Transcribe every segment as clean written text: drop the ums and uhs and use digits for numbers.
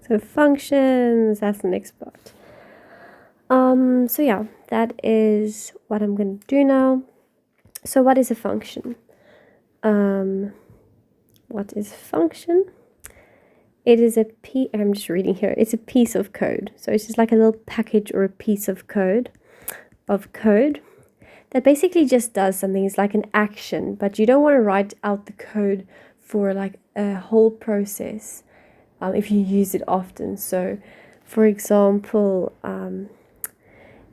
So functions, that's the next part. So yeah, that is what I'm going to do now. So what is a function? What is function? It is I'm just reading here. It's a piece of code. So it's just like a little package or a piece of code that basically just does something. It's like an action, but you don't want to write out the code for like a whole process if you use it often. So for example,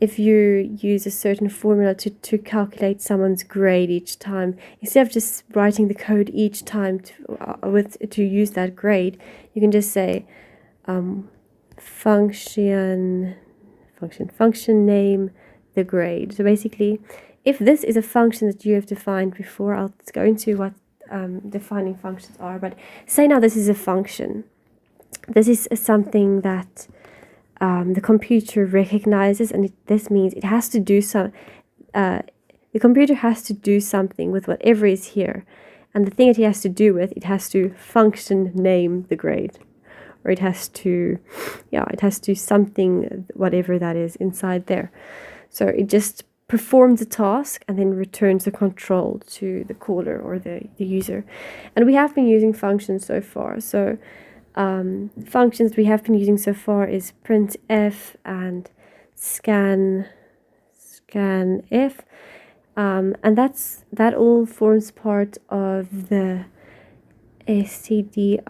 if you use a certain formula to calculate someone's grade each time, instead of just writing the code each time to use that grade, you can just say function name the grade. So basically, if this is a function that you have defined before, I'll go into what defining functions are. But say now this is a function. This is something that the computer recognizes, and this means it has to do some. The computer has to do something with whatever is here, and the thing that it has to do with it has to function name the grade, or it has to something, whatever that is inside there. So it just performs a task and then returns the control to the caller or the user. And we have been using functions so far. So functions we have been using so far is printf and scanf, and that all forms part of the stdio.h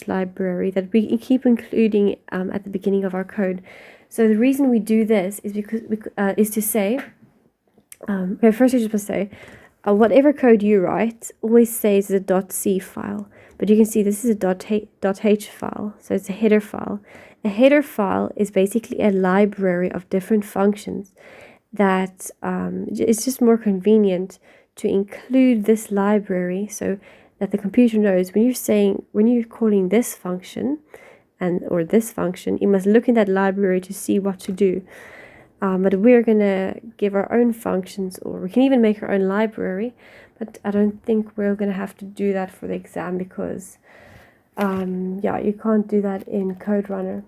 library that we keep including at the beginning of our code. So the reason we do this is because is to say, first I just want to say, whatever code you write always says a .c file, but you can see this is a .h file, so it's a header file. A header file is basically a library of different functions that it's just more convenient to include this library so that the computer knows when you're calling this function or this function, you must look in that library to see what to do. But we're gonna give our own functions, or we can even make our own library, but I don't think we're gonna have to do that for the exam because you can't do that in CodeRunner.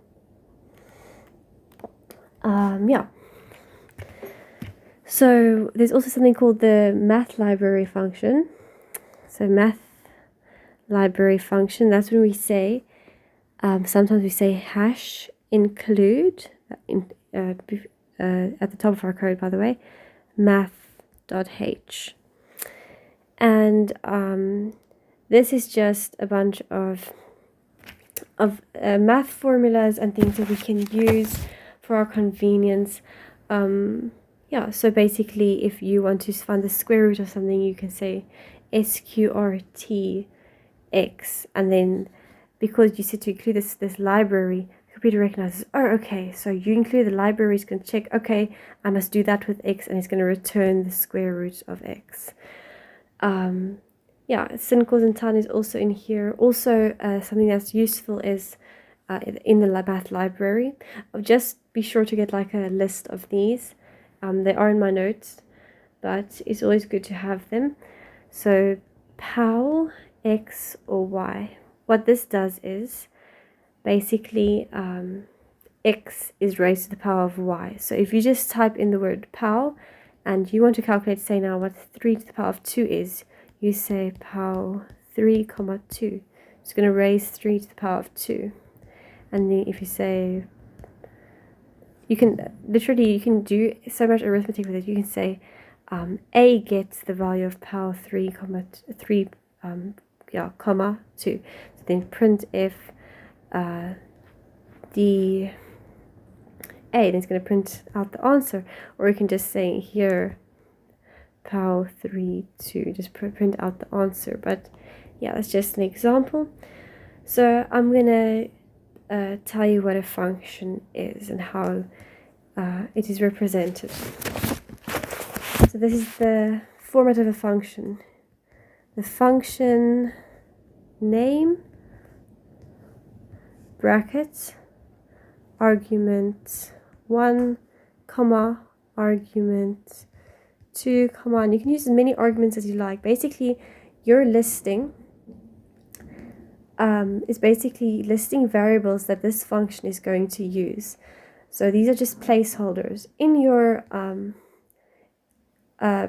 So there's also something called the math library function. So math library function, that's when we say, sometimes we say hash include, at the top of our code, by the way, math.h. And this is just a bunch of math formulas and things that we can use for our convenience. So basically, if you want to find the square root of something, you can say sqrt x, and then because you said to include this library, the computer recognizes, oh, okay, so you include the library, it's going to check, okay, I must do that with x, and it's going to return the square root of x. Sin, cos, and tan is also in here. Also, something that's useful is in the math library. I'll just be sure to get like a list of these. They are in my notes, but it's always good to have them. So POW, X or Y. What this does is basically X is raised to the power of Y. So if you just type in the word POW and you want to calculate, say now what 3 to the power of 2 is, you say POW 3, 2. It's going to raise 3 to the power of 2. And then if you say, you can do so much arithmetic with it. You can say A gets the value of POW 3, 2. So then print if the A, then it's going to print out the answer. Or you can just say here POW 3, 2, just print out the answer. But yeah, that's just an example. So I'm going to tell you what a function is and how it is represented. So this is the format of a function. The function name, bracket, argument 1, comma, argument 2, comma, and you can use as many arguments as you like. Basically, you're listing is basically listing variables that this function is going to use. So these are just placeholders. In your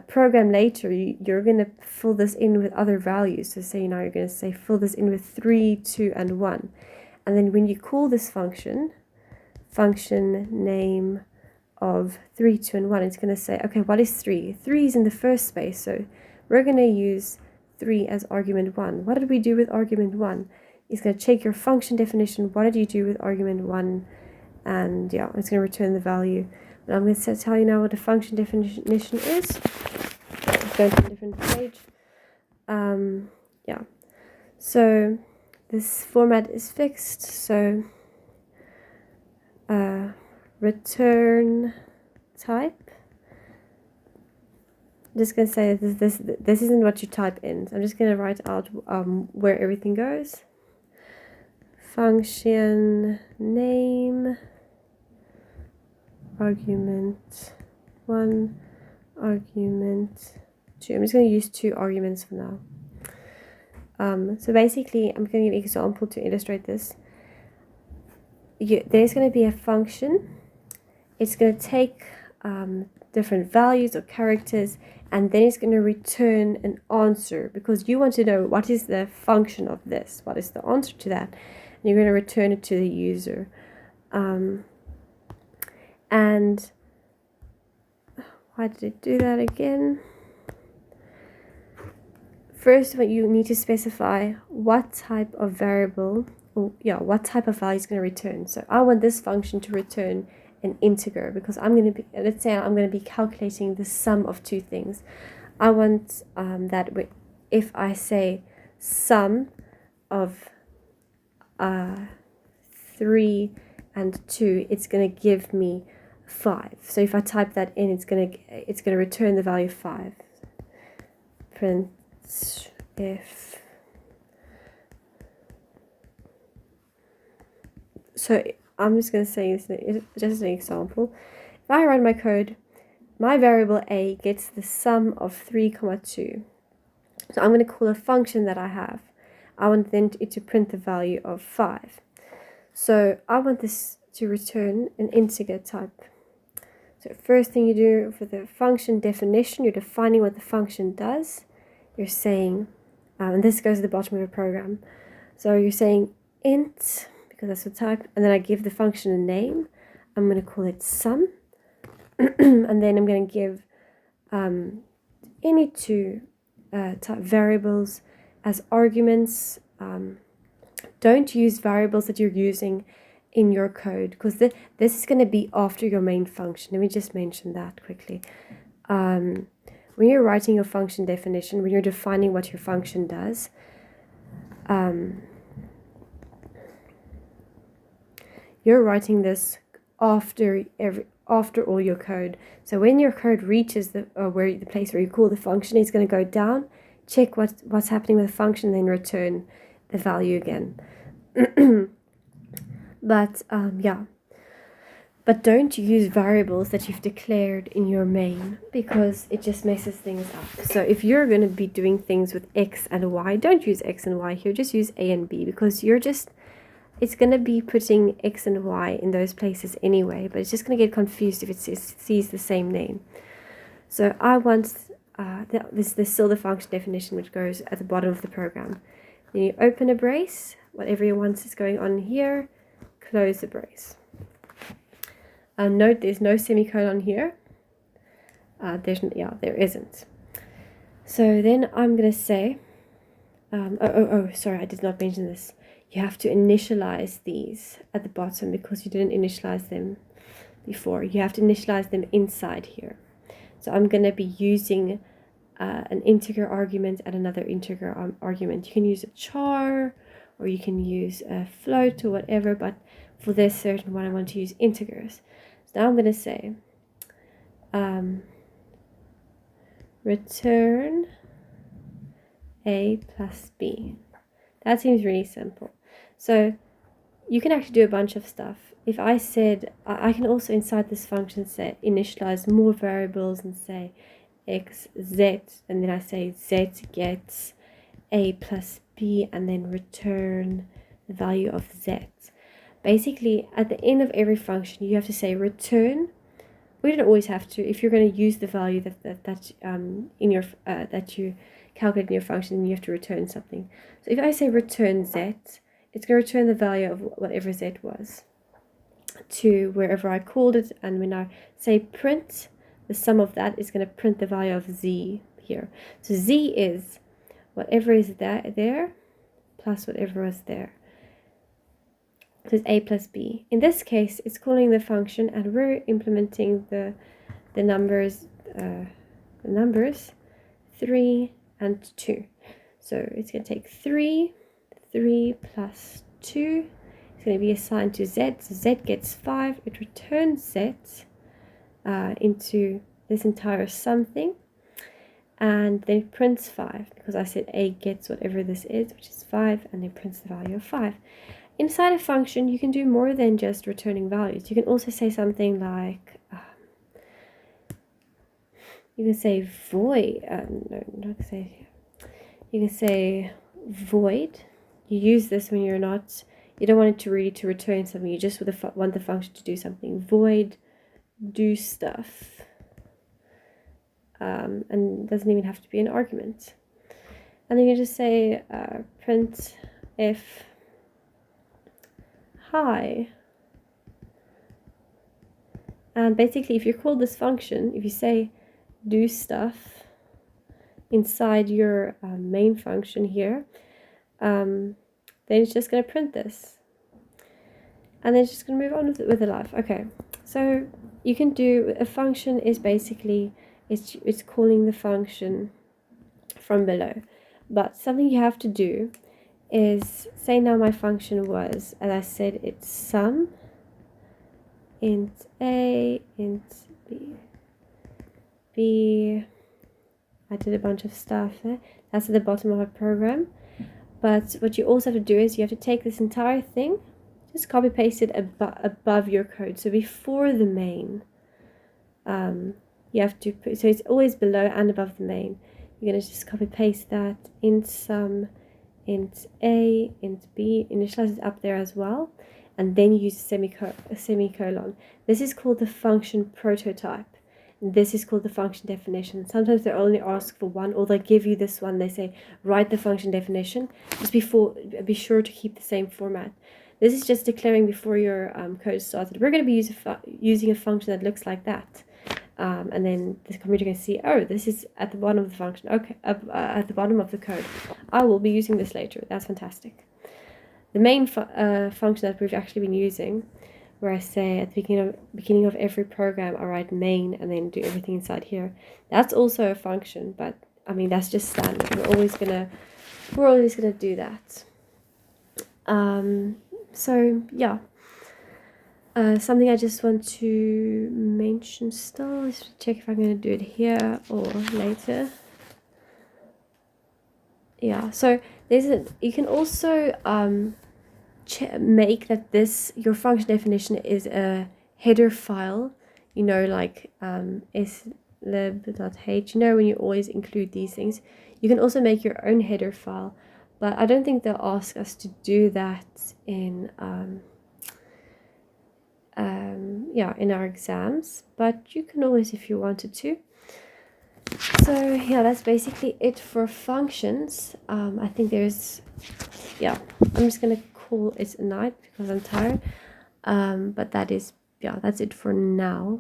program later, you're going to fill this in with other values. So say now you're going to say fill this in with 3, 2, and 1. And then when you call this function name of 3, 2, and 1, it's going to say, okay, what is 3? 3 is in the first space, so we're going to use 3 as argument 1. What did we do with argument 1? It's going to check your function definition. What did you do with argument 1? And yeah, it's going to return the value. But I'm going to tell you now what the function definition is. Let's go to a different page. Yeah, so this format is fixed. So return type. I'm just going to say this isn't what you type in. So I'm just going to write out where everything goes. Function name, argument 1, argument 2. I'm just going to use 2 arguments for now. So basically, I'm going to give an example to illustrate this. There's going to be a function. It's going to take different values or characters, and then it's going to return an answer, because you want to know what is the function of this, what is the answer to that, and you're going to return it to the user. And why did it do that again? First, what you need to specify what type of variable, what type of value is going to return. So I want this function to return an integer, because I'm going to be, let's say I'm going to be calculating the sum of 2 things. I want that if I say sum of 3 and 2, it's going to give me 5. So if I type that in, it's going to return the value 5. Print if. So I'm just going to say this just an example. If I run my code, my variable a gets the sum of 3, 2. So I'm going to call a function that I have. I want then it to print the value of 5. So I want this to return an integer type. So first thing you do for the function definition, you're defining what the function does. You're saying, and this goes to the bottom of the program. So you're saying int, because that's the type, and then I give the function a name. I'm going to call it sum, and then I'm going to give any 2 type variables as arguments. Don't use variables that you're using in your code, because this is going to be after your main function. Let me just mention that quickly. When you're writing your function definition, when you're defining what your function does, you're writing this after all your code. So when your code reaches the place where you call the function, it's going to go down, check what's happening with the function, then return the value again. But but don't use variables that you've declared in your main, because it just messes things up. So if you're going to be doing things with x and y, don't use x and y here, just use a and b, because it's going to be putting x and y in those places anyway, but it's just going to get confused if it sees the same name. So I want this is still the function definition, which goes at the bottom of the program. Then you open a brace, whatever you want is going on here, close the brace. Note there's no semicolon here. There isn't. So then I'm going to say, sorry, I did not mention this. You have to initialize these at the bottom, because you didn't initialize them before. You have to initialize them inside here. So I'm going to be using an integer argument and another integer argument. You can use a char, or you can use a float or whatever, but for this certain one I want to use integers. So now I'm going to say return a plus b. That seems really simple. So you can actually do a bunch of stuff. If I said, I can also inside this function say initialize more variables and say x, z, and then I say z gets a plus b, and then return the value of z. Basically, at the end of every function, you have to say return. We don't always have to. If you're going to use the value that in your that you calculate in your function, you have to return something. So if I say return z, it's going to return the value of whatever z was to wherever I called it. And when I say print, the sum of that is going to print the value of z here. So z is whatever is there plus whatever was there. So it's a plus b. In this case, it's calling the function, and we're implementing the numbers 3 and 2. So it's going to take 3 plus 2. It's going to be assigned to z. So z gets 5. It returns z into this entire something, and then it prints 5 because I said a gets whatever this is, which is 5, and then prints the value of 5. Inside a function, you can do more than just returning values. You can also say something like, you can say void, you can say void. You use this when you don't want it to really to return something, you just want the function to do something. Void do stuff. And it doesn't even have to be an argument. And then you just say print if hi. And basically, if you call this function, if you say do stuff inside your main function here, then it's just going to print this. And then it's just going to move on with the life. Okay, so you can do a function is basically, it's calling the function from below. But something you have to do is, say now my function was, as I said, it's sum int a, int b. I did a bunch of stuff there. That's at the bottom of our program. But what you also have to do is you have to take this entire thing, just copy paste it above your code. So before the main, you have to put, so it's always below and above the main. You're going to just copy paste that int sum int a, int b, initialize it up there as well, and then you use a semicolon. This is called the function prototype. And this is called the function definition. Sometimes they only ask for one, or they give you this one. They say write the function definition. Just be sure to keep the same format. This is just declaring before your code started, we're going to be using a function that looks like that. And then the computer can see, oh, this is at the bottom of the function. Okay, at the bottom of the code. I will be using this later. That's fantastic. The main function that we've actually been using, where I say at the beginning of every program, I write main and then do everything inside here. That's also a function, but I mean that's just standard. We're always gonna do that. So yeah. Something I just want to mention still is to check if I'm going to do it here or later. Yeah, so you can also make that your function definition is a header file, like slib.h, when you always include these things. You can also make your own header file, but I don't think they'll ask us to do that in in our exams, but you can always if you wanted to. So yeah, that's basically it for functions. I think there's, I'm just gonna call it a night because I'm tired. But that's it for now.